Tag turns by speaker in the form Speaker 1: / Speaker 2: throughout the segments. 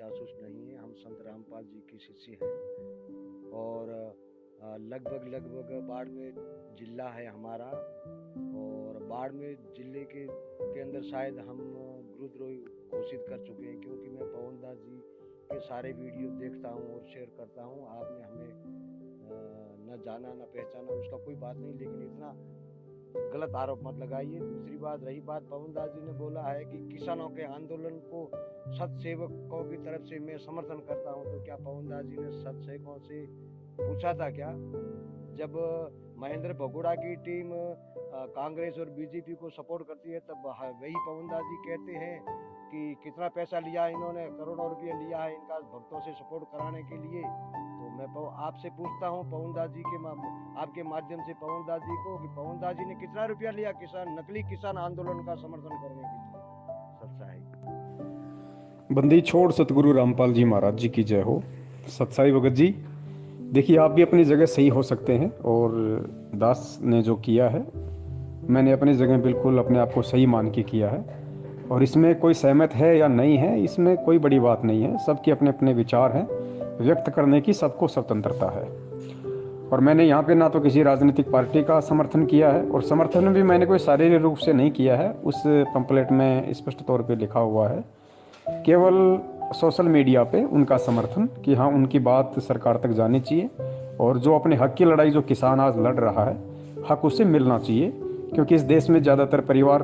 Speaker 1: जासूस नहीं है। हम संत रामपाल जी के शिष्य हैं और लगभग लगभग बाड़मेर जिला है हमारा, और बाड़मेर जिले के अंदर शायद हम गुरुद्रोही घोषित कर चुके हैं, क्योंकि मैं पवन दास जी के सारे वीडियो देखता हूँ और शेयर करता हूँ। आपने हमें न जाना न पहचाना, उसका कोई बात नहीं, लेकिन इतना गलत आरोप मत लगाइए। दूसरी बात, रही बात, पवन दास जी ने बोला है कि किसानों के आंदोलन को सत सेवकों की तरफ से मैं समर्थन करता हूं, तो क्या पवन दास जी ने सत सेवकों से पूछा था क्या? जब महेंद्र भगोड़ा की टीम कांग्रेस और बीजेपी को सपोर्ट करती है, तब वही पवन दास जी कहते हैं कि कितना पैसा लिया इन्होंने, करोड़ों रुपये लिया है इनका भक्तों से सपोर्ट कराने के लिए। तो मैं आपसे पूछता हूँ पवन दास जी के आपके माध्यम से पवन दास जी को, कि पवन दास जी ने कितना रुपया लिया नकली किसान आंदोलन का समर्थन करने के लिए? सत्साई
Speaker 2: बंदी छोड़ सतगुरु रामपाल जी महाराज जी की जय हो। सत्साई भगत जी, देखिए आप भी अपनी जगह सही हो सकते हैं, और दास ने जो किया है मैंने अपनी जगह बिल्कुल अपने आप को सही मान के किया है, और इसमें कोई सहमत है या नहीं है इसमें कोई बड़ी बात नहीं है। सबके अपने अपने विचार हैं, व्यक्त करने की सबको स्वतंत्रता है। और मैंने यहाँ पे ना तो किसी राजनीतिक पार्टी का समर्थन किया है, और समर्थन भी मैंने कोई शारीरिक रूप से नहीं किया है। उस पंपलेट में स्पष्ट तौर पे लिखा हुआ है केवल सोशल मीडिया पे उनका समर्थन, कि हाँ उनकी बात सरकार तक जानी चाहिए, और जो अपने हक की लड़ाई जो किसान आज लड़ रहा है, हक उसे मिलना चाहिए, क्योंकि इस देश में ज़्यादातर परिवार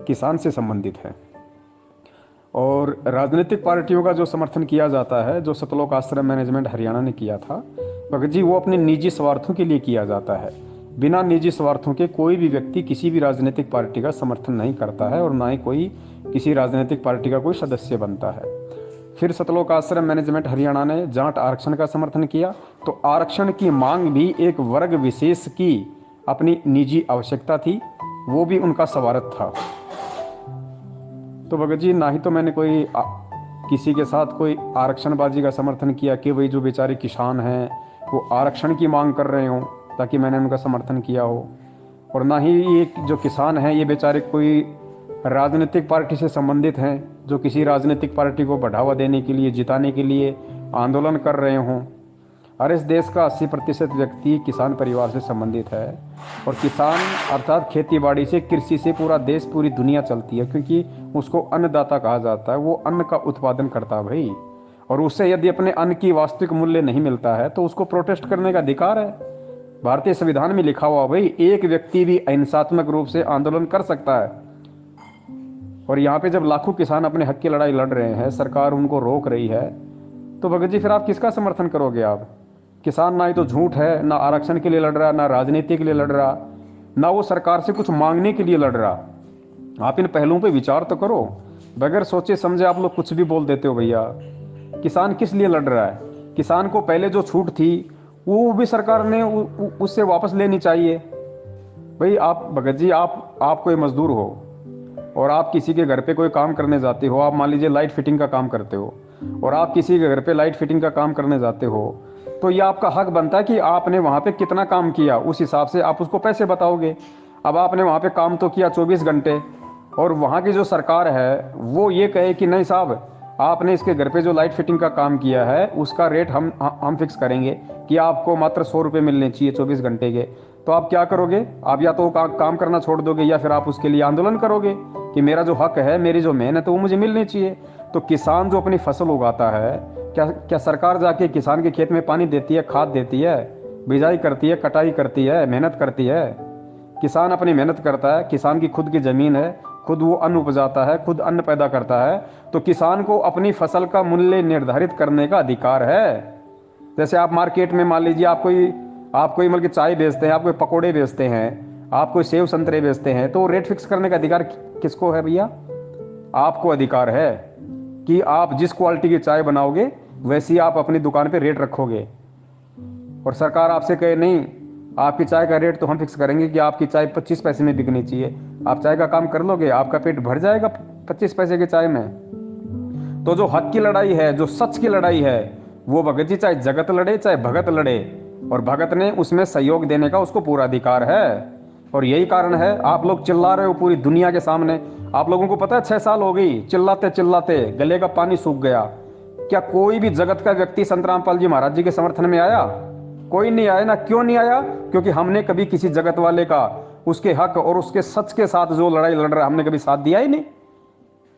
Speaker 2: किसान से संबंधित है। और राजनीतिक पार्टियों का जो समर्थन किया जाता है, जो सतलोक आश्रम मैनेजमेंट हरियाणा ने किया था भगत जी, वो अपने निजी स्वार्थों के लिए किया जाता है। बिना निजी स्वार्थों के कोई भी व्यक्ति किसी भी राजनीतिक पार्टी का समर्थन नहीं करता है, और ना ही कोई किसी राजनीतिक पार्टी का कोई सदस्य बनता है। फिर सतलोक आश्रम मैनेजमेंट हरियाणा ने जाट आरक्षण का समर्थन किया, तो आरक्षण की मांग भी एक वर्ग विशेष की अपनी निजी आवश्यकता थी, वो भी उनका स्वार्थ था। तो भगत जी, ना ही तो मैंने कोई किसी के साथ कोई आरक्षणबाजी का समर्थन किया कि वही जो बेचारे किसान हैं वो आरक्षण की मांग कर रहे हों ताकि मैंने उनका समर्थन किया हो, और ना ही ये जो किसान हैं ये बेचारे कोई राजनीतिक पार्टी से संबंधित हैं जो किसी राजनीतिक पार्टी को बढ़ावा देने के लिए, जिताने के लिए आंदोलन कर रहे हों। और इस देश का 80% व्यक्ति किसान परिवार से संबंधित है, और किसान अर्थात खेती बाड़ी से, कृषि से पूरा देश, पूरी दुनिया चलती है, क्योंकि उसको अन्नदाता कहा जाता है। वो अन्न का उत्पादन करता है भाई, और उससे यदि अपने अन्न की वास्तविक मूल्य नहीं मिलता है तो उसको प्रोटेस्ट करने का अधिकार है। भारतीय संविधान में लिखा हुआ भाई, एक व्यक्ति भी अहिंसात्मक रूप से आंदोलन कर सकता है। और यहाँ पे जब लाखों किसान अपने हक की लड़ाई लड़ रहे हैं, सरकार उनको रोक रही है, तो भगत जी फिर आप किसका समर्थन करोगे? आप किसान ना ही तो झूठ है, ना आरक्षण के लिए लड़ रहा, ना राजनीति के लिए लड़ रहा, ना वो सरकार से कुछ मांगने के लिए लड़ रहा। आप इन पहलुओं पे विचार तो करो। बगैर सोचे समझे आप लोग कुछ भी बोल देते हो भैया। किसान किस लिए लड़ रहा है? किसान को पहले जो छूट थी वो भी सरकार ने उससे वापस लेनी चाहिए। भाई आप भगत जी, आप कोई मजदूर हो और आप किसी के घर पे कोई काम करने जाते हो, आप मान लीजिए लाइट फिटिंग का काम करते हो, और आप किसी के घर पे लाइट फिटिंग का काम करने जाते हो, तो ये आपका हक बनता है कि आपने वहाँ पे कितना काम किया, उस हिसाब से आप उसको पैसे बताओगे। अब आपने वहाँ पे काम तो किया 24 घंटे, और वहाँ की जो सरकार है वो ये कहे कि नहीं साहब, आपने इसके घर पे जो लाइट फिटिंग का काम किया है उसका रेट हम फिक्स करेंगे कि आपको मात्र 100 रुपये मिलने चाहिए 24 घंटे के। तो आप क्या करोगे? आप या तो काम करना छोड़ दोगे, या फिर आप उसके लिए आंदोलन करोगे कि मेरा जो हक है, मेरी जो मेहनत है वो मुझे मिलनी चाहिए। तो किसान जो अपनी फसल उगाता है, क्या सरकार जाके किसान के खेत में पानी देती है, खाद देती है, बिजाई करती है, कटाई करती है, मेहनत करती है? किसान अपनी मेहनत करता है, किसान की खुद की ज़मीन है, खुद वो अन्न उपजाता है, खुद अन्न पैदा करता है, तो किसान को अपनी फसल का मूल्य निर्धारित करने का अधिकार है। जैसे आप मार्केट में मान लीजिए आप कोई मतलब चाय बेचते हैं, आप कोई पकोड़े बेचते हैं, आप कोई सेव संतरे बेचते हैं, तो रेट फिक्स करने का अधिकार किसको है भैया? आपको अधिकार है कि आप जिस क्वालिटी की चाय बनाओगे वैसी आप अपनी दुकान पे रेट रखोगे। और सरकार आपसे कहे नहीं, आपकी चाय का रेट तो हम फिक्स करेंगे कि आपकी चाय 25 पैसे में बिकनी चाहिए, आप चाय का काम कर लोगे, आपका पेट भर जाएगा 25 पैसे की चाय में। तो जो हक की लड़ाई है, जो सच की लड़ाई है, वो भगत जी चाहे जगत लड़े चाहे भगत लड़े, और भगत ने उसमें सहयोग देने का उसको पूरा अधिकार है। और यही कारण है आप लोग चिल्ला रहे हो पूरी दुनिया के सामने, आप लोगों को पता है 6 साल हो गई चिल्लाते चिल्लाते गले का पानी सूख गया। क्या कोई भी जगत का व्यक्ति संत रामपाल जी महाराज जी के समर्थन में आया? कोई नहीं आया ना। क्यों नहीं आया? क्योंकि हमने कभी किसी जगत वाले का उसके हक और उसके सच के साथ जो लड़ाई लड़ रहा है हमने कभी साथ दिया ही नहीं।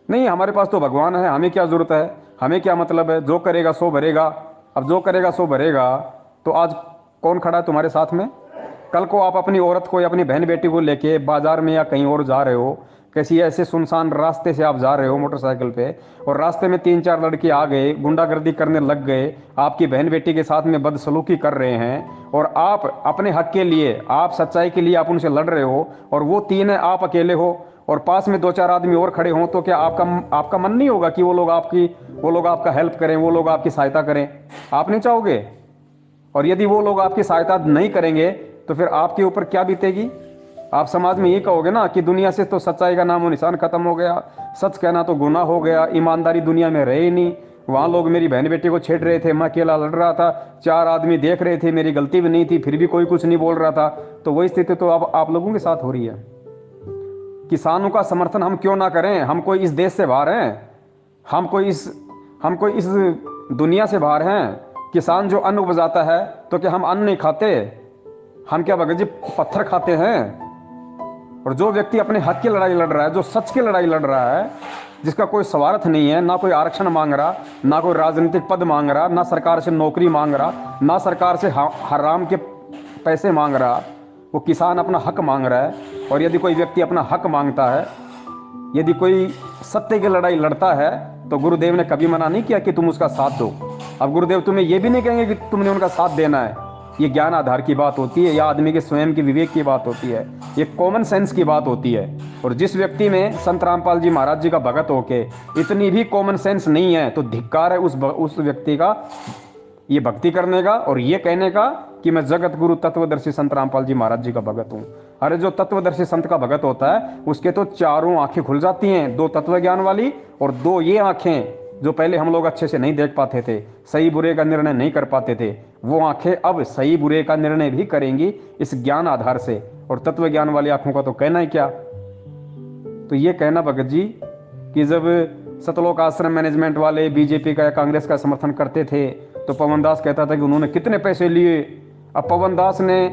Speaker 2: नहीं, हमारे पास तो भगवान है, हमें क्या जरूरत है, हमें क्या मतलब है, जो करेगा सो भरेगा। अब जो करेगा सो भरेगा, तो आज कौन खड़ा है तुम्हारे साथ में? कल को आप अपनी औरत को या अपनी बहन बेटी को लेके बाजार में या कहीं और जा रहे हो, किसी ऐसे सुनसान रास्ते से आप जा रहे हो मोटरसाइकिल पे, और रास्ते में 3-4 लड़के आ गए, गुंडागर्दी करने लग गए, आपकी बहन बेटी के साथ में बदसलूकी कर रहे हैं, और आप अपने हक के लिए, आप सच्चाई के लिए आप उनसे लड़ रहे हो, और वो 3 है, आप अकेले हो, और पास में 2-4 आदमी और खड़े हों, तो क्या आपका मन नहीं होगा कि वो लोग आपका हेल्प करें, वो लोग आपकी सहायता करें? आप नहीं चाहोगे? और यदि वो लोग आपकी सहायता नहीं करेंगे तो फिर आपके ऊपर क्या बीतेगी? आप समाज में ये कहोगे ना कि दुनिया से तो सच्चाई का नामो निशान खत्म हो गया, सच कहना तो गुनाह हो गया, ईमानदारी दुनिया में रहे ही नहीं। वहाँ लोग मेरी बहन बेटी को छेड़ रहे थे, मैं अकेला लड़ रहा था, 4 आदमी देख रहे थे, मेरी गलती भी नहीं थी, फिर भी कोई कुछ नहीं बोल रहा था। तो वही स्थिति तो अब आप लोगों के साथ हो रही है। किसानों का समर्थन हम क्यों ना करें? हम कोई इस देश से बाहर हैं? हम कोई इस दुनिया से बाहर हैं? किसान जो अन्न उपजाता है, तो क्या हम अन्न नहीं खाते? हम क्या भगत जी पत्थर खाते हैं? और जो व्यक्ति अपने हक की लड़ाई लड़ रहा है, जो सच की लड़ाई लड़ रहा है, जिसका कोई स्वार्थ नहीं है, ना कोई आरक्षण मांग रहा, ना कोई राजनीतिक पद मांग रहा, ना सरकार से नौकरी मांग रहा, ना सरकार से हराम के पैसे मांग रहा, वो किसान अपना हक मांग रहा है। और यदि कोई व्यक्ति अपना हक मांगता है, यदि कोई सत्य की लड़ाई लड़ता है, तो गुरुदेव ने कभी मना नहीं किया कि तुम उसका साथ दो। अब गुरुदेव तुम्हें यह भी नहीं कहेंगे कि तुमने उनका साथ देना है। ये ज्ञान आधार की बात होती है, या आदमी के स्वयं के विवेक की बात होती है, ये कॉमन सेंस की बात होती है। और जिस व्यक्ति में संत रामपाल जी महाराज जी का भगत होके इतनी भी कॉमन सेंस नहीं है, तो धिक्कार है उस व्यक्ति का ये भक्ति करने का और ये कहने का कि मैं जगत गुरु तत्वदर्शी संत रामपाल जी महाराज जी का भगत हूँ। अरे जो तत्वदर्शी संत का भगत होता है, उसके तो चारों आंखें खुल जाती हैं, 2 तत्व ज्ञान वाली और 2 ये आंखें जो पहले हम लोग अच्छे से नहीं देख पाते थे, सही बुरे का निर्णय नहीं कर पाते थे, वो आंखें अब सही बुरे का निर्णय भी करेंगी इस ज्ञान आधार से। और तत्व ज्ञान वाली आंखों का तो कहना ही क्या। तो ये कहना भगत जी कि जब सतलोक आश्रम मैनेजमेंट वाले बीजेपी का या कांग्रेस का समर्थन करते थे, तो पवन दास कहता था कि उन्होंने कितने पैसे लिए। अब पवन दास ने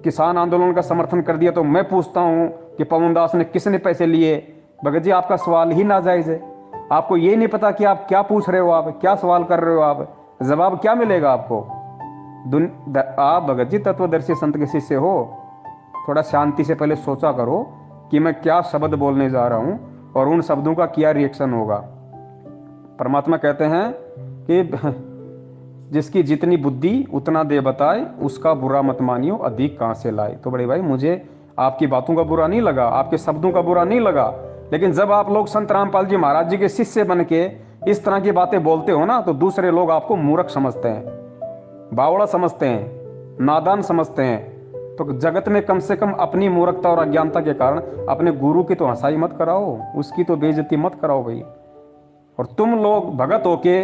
Speaker 2: किसान आंदोलन का समर्थन कर दिया, तो मैं पूछता हूं कि पवन दास ने किसने पैसे लिए? भगत जी आपका सवाल ही नाजायज है। आपको ये नहीं पता कि आप क्या पूछ रहे हो, आप क्या सवाल कर रहे हो, आप जवाब क्या मिलेगा आपको? आप भगत जी तत्वदर्शी संत के शिष्य हो, थोड़ा शांति से पहले सोचा करो कि मैं क्या शब्द बोलने जा रहा हूं और उन शब्दों का क्या रिएक्शन होगा। परमात्मा कहते हैं कि जिसकी जितनी बुद्धि उतना दे बताए, उसका बुरा मत मानियो, अधिक कहां से लाए। तो बड़े भाई मुझे आपकी बातों का बुरा नहीं लगा, आपके शब्दों का बुरा नहीं लगा, लेकिन जब आप लोग संत रामपाल जी महाराज जी के शिष्य बन के इस तरह की बातें बोलते हो ना, तो दूसरे लोग आपको मूर्ख समझते हैं, बावड़ा समझते हैं, नादान समझते हैं। तो जगत में कम से कम अपनी मूर्खता और अज्ञानता के कारण अपने गुरु की तो हंसाई मत कराओ, उसकी तो बेइज्जती मत कराओ भाई। और तुम लोग भगत होके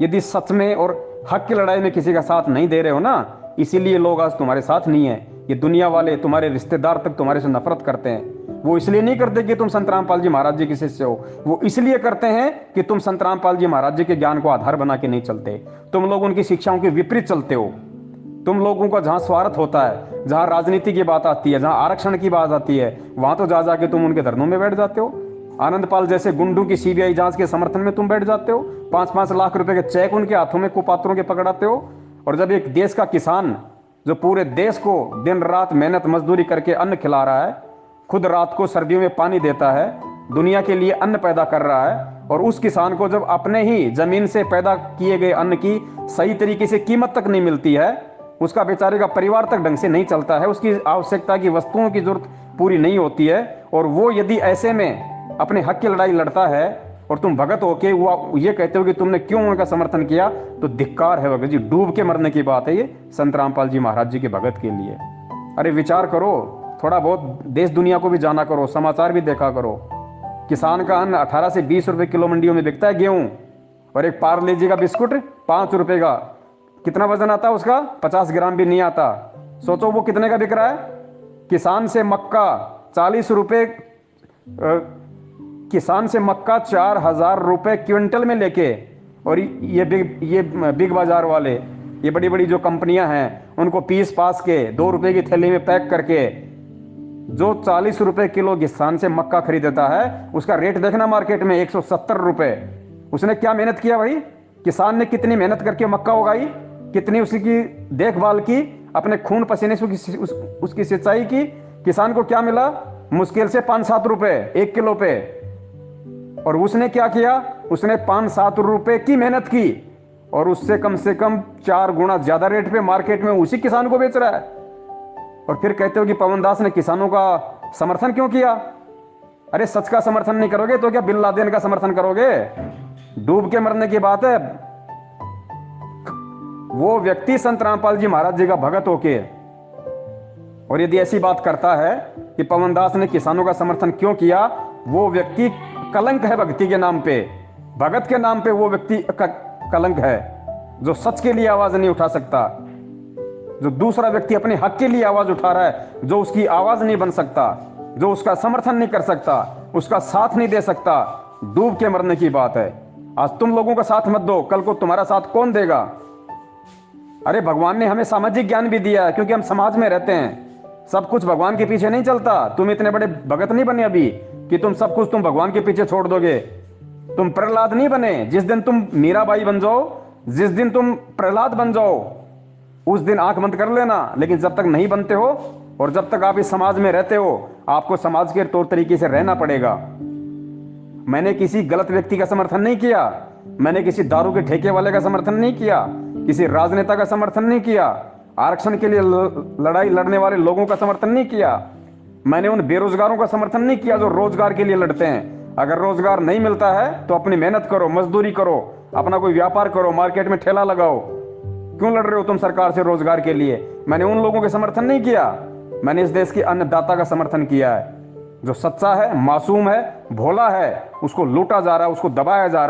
Speaker 2: यदि सच में और हक की लड़ाई में किसी का साथ नहीं दे रहे हो ना, इसीलिए लोग आज तुम्हारे साथ नहीं है। ये दुनिया वाले, तुम्हारे रिश्तेदार तक तुम्हारे से नफरत करते हैं। वो इसलिए नहीं करते कि तुम संत रामपाल जी महाराज जी के शिष्य हो, वो इसलिए करते हैं कि तुम संत रामपाल जी महाराज जी के ज्ञान को आधार बना के नहीं चलते। तुम लोग उनकी शिक्षाओं के विपरीत चलते हो। तुम लोगों का जहां स्वार्थ होता है, जहां राजनीति की बात आती है, जहां आरक्षण की बात आती है, वहां तो जा जाके तुम उनके धरनों में बैठ जाते हो। आनंदपाल जैसे गुंडों की सीबीआई जांच के समर्थन में तुम बैठ जाते हो, 5-5 लाख रुपए के चेक उनके हाथों में कुपात्रों के पकड़ाते हो। और जब एक देश का किसान जो पूरे देश को दिन रात मेहनत मजदूरी करके अन्न खिला रहा है, खुद रात को सर्दियों में पानी देता है, दुनिया के लिए अन्न पैदा कर रहा है, और उस किसान को जब अपने ही जमीन से पैदा किए गए अन्न की सही तरीके से कीमत तक नहीं मिलती है, उसका बेचारे का परिवार तक ढंग से नहीं चलता है, उसकी आवश्यकता की वस्तुओं की जरूरत पूरी नहीं होती है, और वो यदि ऐसे में अपने हक की लड़ाई लड़ता है और तुम भगत होके वो ये कहते हो कि तुमने क्यों उनका समर्थन किया, तो धिक्कार है भगत जी, डूब के मरने की बात है ये संत रामपाल जी महाराज जी के भगत के लिए। अरे विचार करो, थोड़ा बहुत देश दुनिया को भी जाना करो, समाचार भी देखा करो। किसान का अन्न 18 से 20 रुपए किलो मंडियों में बिकता है गेहूं, और एक पार्ले जी का बिस्कुट 5 रुपए का। कितना वजन आता है उसका? 50 ग्राम भी नहीं आता। सोचो वो कितने का बिक रहा है। किसान से मक्का 40 रुपए किसान से मक्का 4,000 रुपये क्विंटल में लेके, और ये बिग बाजार वाले, ये बड़ी बड़ी जो कंपनियां हैं, उनको पीस पास के 2 रुपये की थैली में पैक करके जो 40 रुपये किलो किसान से मक्का खरीदता है, उसका रेट देखना मार्केट में 170 रुपये। उसने क्या मेहनत किया भाई? किसान ने कितनी मेहनत करके मक्का उगाई, कितनी उसकी देखभाल की, अपने खून पसीने से उसकी सिंचाई की। किसान को क्या मिला? मुश्किल से 5-7 रुपये 1 किलो पे। और उसने क्या किया? उसने 5-7 रुपये की मेहनत की और उससे कम से कम 4 गुना ज्यादा रेट पे मार्केट में उसी किसान को बेच रहा है। और फिर कहते हो कि पवन दास ने किसानों का समर्थन क्यों किया? अरे सच का समर्थन नहीं करोगे तो क्या बिन लादेन का समर्थन करोगे? डूब के मरने की बात है। वो व्यक्ति संत रामपाल जी महाराज जी का भगत होके, और यदि ऐसी बात करता है कि पवन दास ने किसानों का समर्थन क्यों किया, वो व्यक्ति कलंक है भक्ति के नाम पे, भगत के नाम पे वो व्यक्ति कलंक है, जो सच के लिए आवाज नहीं उठा सकता, जो दूसरा व्यक्ति अपने हक के लिए आवाज उठा रहा है, जो उसकी आवाज नहीं बन सकता, जो उसका समर्थन नहीं कर सकता, उसका साथ नहीं दे सकता, डूब के मरने की बात है। आज तुम लोगों का साथ मत दो, कल को तुम्हारा साथ कौन देगा? अरे भगवान ने हमें सामाजिक ज्ञान भी दिया है, क्योंकि हम समाज में रहते हैं। सब कुछ भगवान के पीछे नहीं चलता। तुम इतने बड़े भगत नहीं बने अभी कि तुम सब कुछ तुम भगवान के पीछे छोड़ दोगे। तुम प्रहलाद नहीं बने। जिस दिन तुम मीराबाई बन जाओ, जिस दिन तुम प्रहलाद बन जाओ, उस दिन आंख बंद कर लेना। लेकिन जब तक नहीं बनते हो और जब तक आप इस समाज में रहते हो, आपको समाज के तौर तरीके से रहना पड़ेगा। मैंने किसी गलत व्यक्ति का समर्थन नहीं किया, मैंने किसी दारू के ठेके वाले का समर्थन नहीं किया, किसी राजनेता का समर्थन नहीं किया, आरक्षण के लिए लड़ाई लड़ने वाले लोगों का समर्थन नहीं किया, मैंने उन बेरोजगारों का समर्थन नहीं किया जो रोजगार के लिए लड़ते हैं। अगर रोजगार नहीं मिलता है तो अपनी मेहनत करो, मजदूरी करो, अपना कोई व्यापार करो, मार्केट में ठेला लगाओ। क्यों लड़ रहे हो तुम सरकार से रोजगार के लिए? मैंने उन लोगों के समर्थन नहीं किया, मैंने इस देश के अन्नदाता का समर्थन किया है, जो सच्चा है, मासूम है, भोला है। उसको लूटा जा रहा है, उसको दबाया जा रहा है।